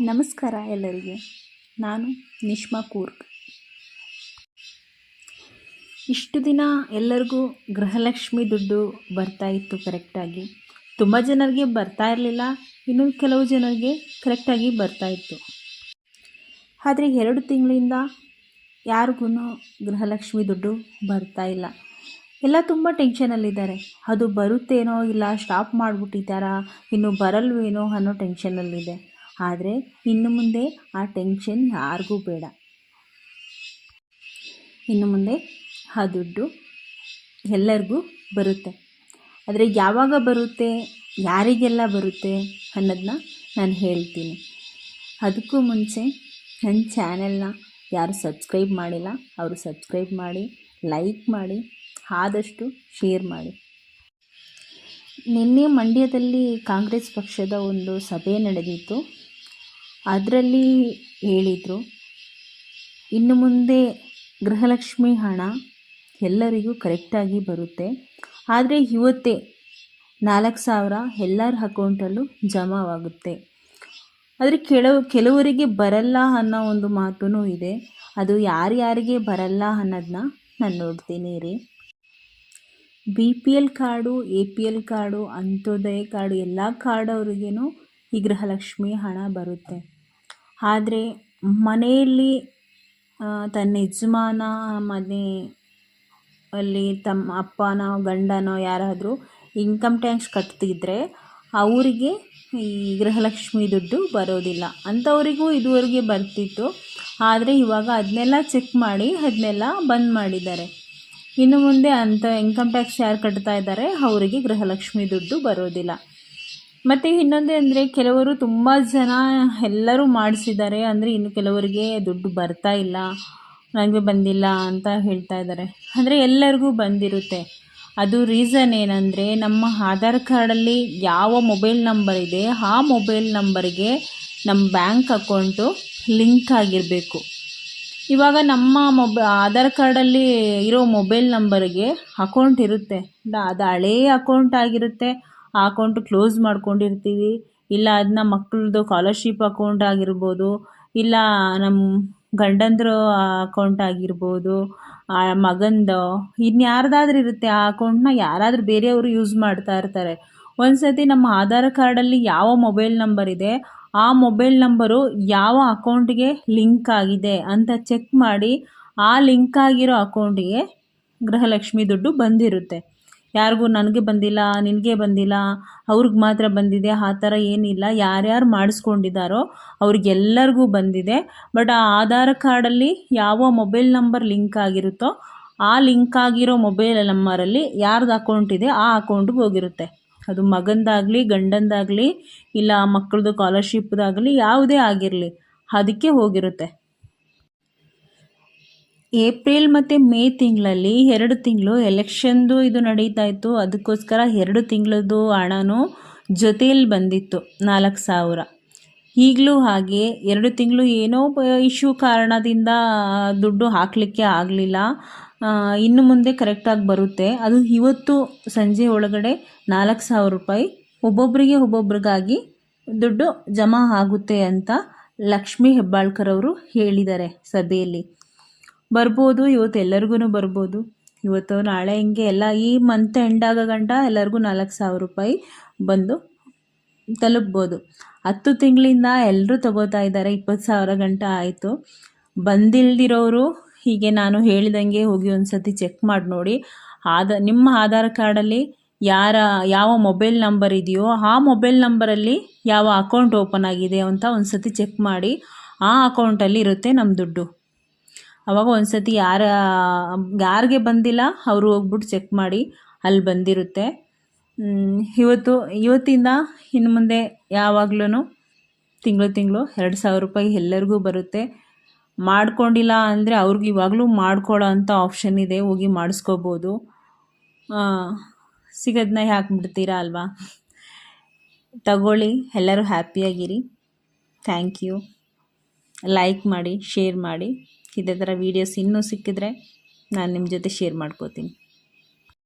ನಮಸ್ಕಾರ ಎಲ್ಲರಿಗೆ. ನಾನು ನಿಶ್ಮಾ ಕೂರ್ಗ್. ಇಷ್ಟು ದಿನ ಎಲ್ಲರಿಗೂ ಗೃಹಲಕ್ಷ್ಮಿ ದುಡ್ಡು ಬರ್ತಾ ಇತ್ತು ಕರೆಕ್ಟಾಗಿ. ತುಂಬ ಜನರಿಗೆ ಬರ್ತಾ ಇರಲಿಲ್ಲ, ಇನ್ನು ಕೆಲವು ಜನರಿಗೆ ಕರೆಕ್ಟಾಗಿ ಬರ್ತಾ ಇತ್ತು. ಆದರೆ 2 ತಿಂಗಳಿಂದ ಯಾರಿಗೂ ಗೃಹಲಕ್ಷ್ಮಿ ದುಡ್ಡು ಬರ್ತಾ ಇಲ್ಲ. ಎಲ್ಲ ತುಂಬ ಟೆನ್ಷನಲ್ಲಿದ್ದಾರೆ. ಅದು ಬರುತ್ತೇನೋ ಇಲ್ಲ ಸ್ಟಾಪ್ ಮಾಡಿಬಿಟ್ಟಿದ್ದಾರಾ, ಇನ್ನು ಬರಲ್ವೇನೋ ಅನ್ನೋ ಟೆನ್ಷನಲ್ಲಿದೆ. ಆದರೆ ಇನ್ನು ಮುಂದೆ ಆ ಟೆನ್ಷನ್ ಯಾರಿಗೂ ಬೇಡ. ಇನ್ನು ಮುಂದೆ ಆ ದುಡ್ಡು ಎಲ್ಲರಿಗೂ ಬರುತ್ತೆ. ಆದರೆ ಯಾವಾಗ ಬರುತ್ತೆ, ಯಾರಿಗೆಲ್ಲ ಬರುತ್ತೆ ಅನ್ನೋದನ್ನ ನಾನು ಹೇಳ್ತೀನಿ. ಅದಕ್ಕೂ ಮುಂಚೆ ನನ್ನ ಚಾನೆಲ್ನ ಯಾರು ಸಬ್ಸ್ಕ್ರೈಬ್ ಮಾಡಿಲ್ಲ ಅವರು ಸಬ್ಸ್ಕ್ರೈಬ್ ಮಾಡಿ, ಲೈಕ್ ಮಾಡಿ, ಆದಷ್ಟು ಶೇರ್ ಮಾಡಿ. ನಿನ್ನೆ ಮಂಡ್ಯದಲ್ಲಿ ಕಾಂಗ್ರೆಸ್ ಪಕ್ಷದ ಒಂದು ಸಭೆ ನಡೆದಿತ್ತು. ಅದರಲ್ಲಿ ಹೇಳಿದರು, ಇನ್ನು ಮುಂದೆ ಗೃಹಲಕ್ಷ್ಮಿ ಹಣ ಎಲ್ಲರಿಗೂ ಕರೆಕ್ಟಾಗಿ ಬರುತ್ತೆ. ಆದರೆ ಇವತ್ತೇ 4,000 ಎಲ್ಲರ ಅಕೌಂಟಲ್ಲೂ ಜಮಾವಾಗುತ್ತೆ. ಆದರೆ ಕೆಲವರಿಗೆ ಬರಲ್ಲ ಅನ್ನೋ ಒಂದು ಮಾತೂ ಇದೆ. ಅದು ಯಾರ್ಯಾರಿಗೆ ಬರಲ್ಲ ಅನ್ನೋದನ್ನ ನಾನು ನೋಡ್ತೀನಿ ರೀ. BPL card, APL card, Antyodaya card ಎಲ್ಲ ಕಾರ್ಡವ್ರಿಗೇನು ಈ ಗೃಹಲಕ್ಷ್ಮಿ ಹಣ ಬರುತ್ತೆ. ಆದರೆ ಮನೆಯಲ್ಲಿ ತನ್ನ ಯಜಮಾನ ಮನೆಯಲ್ಲಿ ತಮ್ಮ ಅಪ್ಪನೋ ಗಂಡನೋ ಯಾರಾದರೂ ಇನ್ಕಮ್ ಟ್ಯಾಕ್ಸ್ ಕಟ್ತಿದ್ರೆ ಅವರಿಗೆ ಈ ಗೃಹಲಕ್ಷ್ಮಿ ದುಡ್ಡು ಬರೋದಿಲ್ಲ. ಅಂಥವರಿಗೂ ಇದುವರೆಗೆ ಬರ್ತಿತ್ತು. ಆದರೆ ಇವಾಗ ಅದನ್ನೆಲ್ಲ ಚೆಕ್ ಮಾಡಿ ಅದನ್ನೆಲ್ಲ ಬಂದ್ ಮಾಡಿದ್ದಾರೆ. ಇನ್ನು ಮುಂದೆ ಅಂಥ ಇನ್ಕಮ್ ಟ್ಯಾಕ್ಸ್ ಯಾರು ಕಟ್ತಾ ಇದ್ದಾರೆ ಅವರಿಗೆ ಗೃಹಲಕ್ಷ್ಮಿ ದುಡ್ಡು ಬರೋದಿಲ್ಲ. ಮತ್ತು ಇನ್ನೊಂದೇ ಅಂದರೆ ಕೆಲವರು ತುಂಬ ಜನ ಎಲ್ಲರೂ ಮಾಡಿಸಿದ್ದಾರೆ, ಅಂದರೆ ಇನ್ನು ಕೆಲವರಿಗೆ ದುಡ್ಡು ಬರ್ತಾ ಇಲ್ಲ, ನನಗೆ ಬಂದಿಲ್ಲ ಅಂತ ಹೇಳ್ತಾ ಇದ್ದಾರೆ. ಅಂದರೆ ಎಲ್ಲರಿಗೂ ಬಂದಿರುತ್ತೆ. ಅದು ರೀಸನ್ ಏನಂದರೆ, ನಮ್ಮ ಆಧಾರ್ ಕಾರ್ಡಲ್ಲಿ ಯಾವ ಮೊಬೈಲ್ ನಂಬರ್ ಇದೆ ಆ ಮೊಬೈಲ್ ನಂಬರ್ಗೆ ನಮ್ಮ ಬ್ಯಾಂಕ್ ಅಕೌಂಟು ಲಿಂಕ್ ಆಗಿರಬೇಕು. ಇವಾಗ ನಮ್ಮ ಆಧಾರ್ ಕಾರ್ಡಲ್ಲಿ ಇರೋ ಮೊಬೈಲ್ ನಂಬರ್ಗೆ ಅಕೌಂಟ್ ಇರುತ್ತೆ, ಅದು ಹಳೆಯ ಅಕೌಂಟ್ ಆಗಿರುತ್ತೆ. ಆ ಅಕೌಂಟು ಕ್ಲೋಸ್ ಮಾಡ್ಕೊಂಡಿರ್ತೀವಿ, ಇಲ್ಲ ಅದನ್ನ ಮಕ್ಕಳದು ಸ್ಕಾಲರ್ಶಿಪ್ ಅಕೌಂಟ್ ಆಗಿರ್ಬೋದು, ಇಲ್ಲ ನಮ್ಮ ಗಂಡಂದ್ರ ಅಕೌಂಟ್ ಆಗಿರ್ಬೋದು, ಆ ಮಗಂದು ಇನ್ಯಾರ್ದಾದ್ರೂ ಇರುತ್ತೆ. ಆ ಅಕೌಂಟ್ನ ಯಾರಾದರೂ ಬೇರೆಯವರು ಯೂಸ್ ಮಾಡ್ತಾ ಇರ್ತಾರೆ. ಒಂದು ಸತಿ ನಮ್ಮ ಆಧಾರ್ ಕಾರ್ಡಲ್ಲಿ ಯಾವ ಮೊಬೈಲ್ ನಂಬರ್ ಇದೆ ಆ ಮೊಬೈಲ್ ನಂಬರು ಯಾವ ಅಕೌಂಟಿಗೆ ಲಿಂಕ್ ಆಗಿದೆ ಅಂತ ಚೆಕ್ ಮಾಡಿ ಆ ಲಿಂಕ್ ಆಗಿರೋ ಅಕೌಂಟಿಗೆ ಗೃಹಲಕ್ಷ್ಮಿ ದುಡ್ಡು ಬಂದಿರುತ್ತೆ. ಯಾರಿಗೂ ನನಗೆ ಬಂದಿಲ್ಲ, ನಿನಗೆ ಬಂದಿಲ್ಲ, ಅವ್ರಿಗೆ ಮಾತ್ರ ಬಂದಿದೆ ಆ ಥರ ಏನಿಲ್ಲ. ಯಾರ್ಯಾರು ಮಾಡಿಸ್ಕೊಂಡಿದ್ದಾರೋ ಅವ್ರಿಗೆಲ್ಲರಿಗೂ ಬಂದಿದೆ. ಬಟ್ ಆ ಆಧಾರ್ ಕಾರ್ಡಲ್ಲಿ ಯಾವ ಮೊಬೈಲ್ ನಂಬರ್ ಲಿಂಕ್ ಆಗಿರುತ್ತೋ ಆ ಲಿಂಕ್ ಆಗಿರೋ ಮೊಬೈಲ್ ನಂಬರಲ್ಲಿ ಯಾರ್ದು ಅಕೌಂಟ್ ಇದೆ ಆ ಅಕೌಂಟ್ಗೆ ಹೋಗಿರುತ್ತೆ. ಅದು ಮಗಂದಾಗಲಿ ಗಂಡಂದಾಗಲಿ ಇಲ್ಲ ಮಕ್ಕಳದು ಸ್ಕಾಲರ್ಶಿಪ್ದಾಗಲಿ ಯಾವುದೇ ಆಗಿರಲಿ ಅದಕ್ಕೆ ಹೋಗಿರುತ್ತೆ. ಏಪ್ರಿಲ್ ಮತ್ತು ಮೇ ತಿಂಗಳಲ್ಲಿ 2 ತಿಂಗಳು ಎಲೆಕ್ಷನ್ದು ಇದು ನಡೀತಾ ಇತ್ತು. ಅದಕ್ಕೋಸ್ಕರ 2 ತಿಂಗಳದ್ದು ಹಣನೂ ಜೊತೆಯಲ್ಲಿ ಬಂದಿತ್ತು 4,000. ಈಗಲೂ ಹಾಗೆ 2 ತಿಂಗಳು ಏನೋ ಇಶ್ಯೂ ಕಾರಣದಿಂದ ದುಡ್ಡು ಹಾಕಲಿಕ್ಕೆ ಆಗಲಿಲ್ಲ. ಇನ್ನು ಮುಂದೆ ಕರೆಕ್ಟಾಗಿ ಬರುತ್ತೆ. ಅದು ಇವತ್ತು ಸಂಜೆ ಒಳಗಡೆ 4,000 ರೂಪಾಯಿ ಒಬ್ಬೊಬ್ಬರಿಗಾಗಿ ದುಡ್ಡು ಜಮಾ ಆಗುತ್ತೆ ಅಂತ ಲಕ್ಷ್ಮೀ ಹೆಬ್ಬಾಳ್ಕರ್ ಅವರು ಹೇಳಿದ್ದಾರೆ ಸಭೆಯಲ್ಲಿ. ಬರ್ಬೋದು, ಇವತ್ತು ಎಲ್ಲರಿಗೂ ಬರ್ಬೋದು. ಇವತ್ತು ನಾಳೆ ಹಿಂಗೆ ಎಲ್ಲ ಈ ಮಂತ್ ಎಂಡ್ ಆಗೋ ಗಂಟ ಎಲ್ಲರಿಗೂ 4,000 ರೂಪಾಯಿ ಬಂದು ತಲುಪ್ಬೋದು. 10 ತಿಂಗಳಿಂದ ಎಲ್ಲರೂ ತಗೋತಾ ಇದ್ದಾರೆ. 20,000 ಗಂಟ ಆಯಿತು. ಬಂದಿಲ್ದಿರೋರು ಹೀಗೆ ನಾನು ಹೇಳಿದಂಗೆ ಹೋಗಿ ಒಂದು ಸತಿ ಚೆಕ್ ಮಾಡಿ ನೋಡಿ. ನಿಮ್ಮ ಆಧಾರ್ ಕಾರ್ಡಲ್ಲಿ ಯಾವ ಮೊಬೈಲ್ ನಂಬರ್ ಇದೆಯೋ ಆ ಮೊಬೈಲ್ ನಂಬರಲ್ಲಿ ಯಾವ ಅಕೌಂಟ್ ಓಪನ್ ಆಗಿದೆ ಅಂತ ಒಂದು ಸತಿ ಚೆಕ್ ಮಾಡಿ. ಆ ಅಕೌಂಟಲ್ಲಿ ಇರುತ್ತೆ ನಮ್ಮ ದುಡ್ಡು. ಆವಾಗ ಒಂದು ಸತಿ ಯಾರಿಗೆ ಬಂದಿಲ್ಲ ಅವರು ಹೋಗ್ಬಿಟ್ಟು ಚೆಕ್ ಮಾಡಿ, ಅಲ್ಲಿ ಬಂದಿರುತ್ತೆ. ಇವತ್ತಿಂದ ಇನ್ನು ಮುಂದೆ ಯಾವಾಗ್ಲೂ ತಿಂಗಳು 2,000 ರೂಪಾಯಿ ಎಲ್ಲರಿಗೂ ಬರುತ್ತೆ. ಮಾಡ್ಕೊಂಡಿಲ್ಲ ಅಂದರೆ ಅವ್ರಿಗೆ ಇವಾಗಲೂ ಮಾಡ್ಕೊಳ್ಳೋ ಅಂಥ ಆಪ್ಷನ್ ಇದೆ, ಹೋಗಿ ಮಾಡಿಸ್ಕೋಬೋದು. ಸಿಗೋದನ್ನ ಯಾಕೆ ಬಿಡ್ತೀರಾ ಅಲ್ವಾ? ತಗೊಳ್ಳಿ, ಎಲ್ಲರೂ ಹ್ಯಾಪಿಯಾಗಿರಿ. Thank you. ಲೈಕ್ ಮಾಡಿ, ಶೇರ್ ಮಾಡಿ. ಇದೇ ಥರ ವೀಡಿಯೋಸ್ ಇನ್ನೂ ಸಿಕ್ಕಿದ್ರೆ ನಾನು ನಿಮ್ಮ ಜೊತೆ ಶೇರ್ ಮಾಡ್ಕೋತೀನಿ.